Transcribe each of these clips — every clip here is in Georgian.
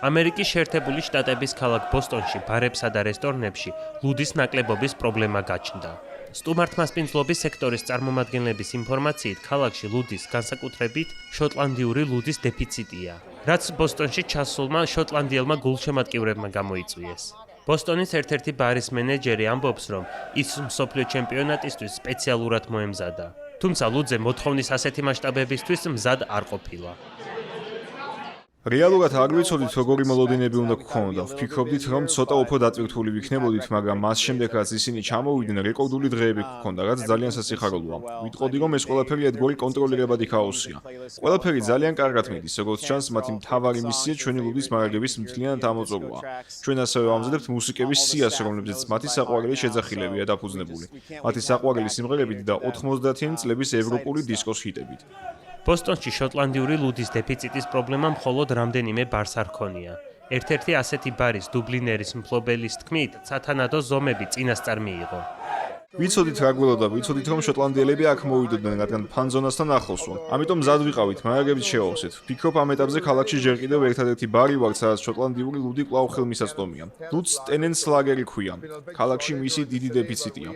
ამერიკის შეერთებული შტატების ქალაქ ბოსტონში ბარებსა და რესტორნებში ლუდის ნაკლებობის პრობლემა გაჩნდა. სტუმართმასპინძლობის სექტორის წარმომადგენლების ინფორმაციით, ქალაქში ლუდის, განსაკუთრებით შოტლანდიური ლუდის დეფიციტია, რაც ბოსტონში ჩასულმა შოტლანდიელმა გულშემატკივრებმა გამოიწვიეს. ბოსტონის ერთ-ერთი ბარის მენეჯერი ამბობს, რომ ის მსოფლიო ჩემპიონატისთვის სპეციალურად მოემზადა. თუმცა ლუდზე მოთხოვნის ასეთი მასშტაბებისთვის მზად არ ყოფილა. რეალურად არ ვიცოდით, როგორი მოლოდინები უნდა გქონდა. ვფიქრობდით, რომ ცოტა უფრო დატვირთული ვიქნებოდით, მაგრამ მას შემდეგ, რაც ისინი ჩამოვიდნენ, რეკორდული დღეები გქონდა, რაც ძალიან სასიხარულოა. ვიტყოდი, რომ ეს ყველაფერი ერთგვარი კონტროლირებადი ქაოსია. ყველაფერი ძალიან კარგად მიდის, როგორც ჩანს, მათი მთავარი მისია ჩვენი ლუდის მარაგების მთლიანად ამოწურვაა. ჩვენ ასევე ვამზადებთ მუსიკების სიას, რომლებზეც მათი საყვარელი შეძახილებია დაფუძნებული. მათი საყვარელი სიმღერებით და 90-იანი წლების ევროპული დისკოს ჰიტებით. ბოსტონში შოტლანდიური ლუდის დეფიციტის პრობლემა მხოლოდ რამდენიმე ბარს არ ჰქონია. ერთ-ერთი ასეთი ბარის დუბლინერის მფლობელის თქმით, სათანადო ზომები წინასწარ მიიღო. ვიცოდით რა გველოდა, ვიცოდით რომ შოტლანდიელები აქ მოვიდოდნენ, რადგან ფანზონასთან ახლოს ვარ. ამიტომ მზად ვიყავით, მარაგებით შევავსეთ. ვფიქრობ ამ ეტაპზე ქალაქში ჯერ კიდევ ერთადერთი ბარი ვარ, სადაც შოტლანდიური ლუდი კვლავ ხელმისაწვდომია. ლუდს ტენენსლაგერი ქვია. ქალაქში მისი დიდი დეფიციტია.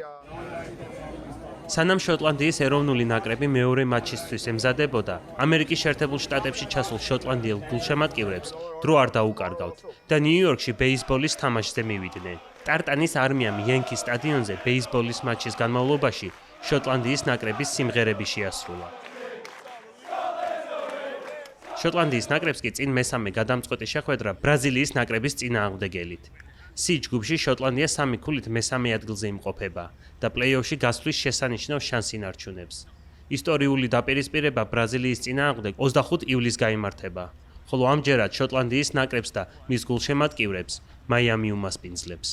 სანამ შოტლანდიის ეროვნული ნაკრები მეორე მატჩისთვის ემზადებოდა, ამერიკის შეერთებულ შტატებში ჩასულ შოტლანდიელ გულშემატკივრებს დრო არ დაუკარგავთ და ნიუ-იორკში ბეისბოლის თამაშზე მივიდნენ. ტარტანის არმიამ იენკის სტადიონზე ბეისბოლის მატჩის განმავლობაში შოტლანდიის ნაკრების სიმღერები შეასრულა. შოტლანდიის ნაკრებს კი წინ მესამე გადამწყვეტი შეხვედრა ბრაზილიის ნაკრების წინააღმდეგელით. C ჯგუფში შოტლანდია 3 ქულით მესამე ადგილზე იმყოფება და პლეი-ოფში გასვლის შესანიშნავ შანსს ინარჩუნებს. ისტორიული დაპირისპირება ბრაზილიის წინააღმდეგ 25 ივლისს გაიმართება, ხოლო ამჯერად შოტლანდიის ნაკრებს და მის გულშემატკივრებს მაიამი უმასპინძლებს.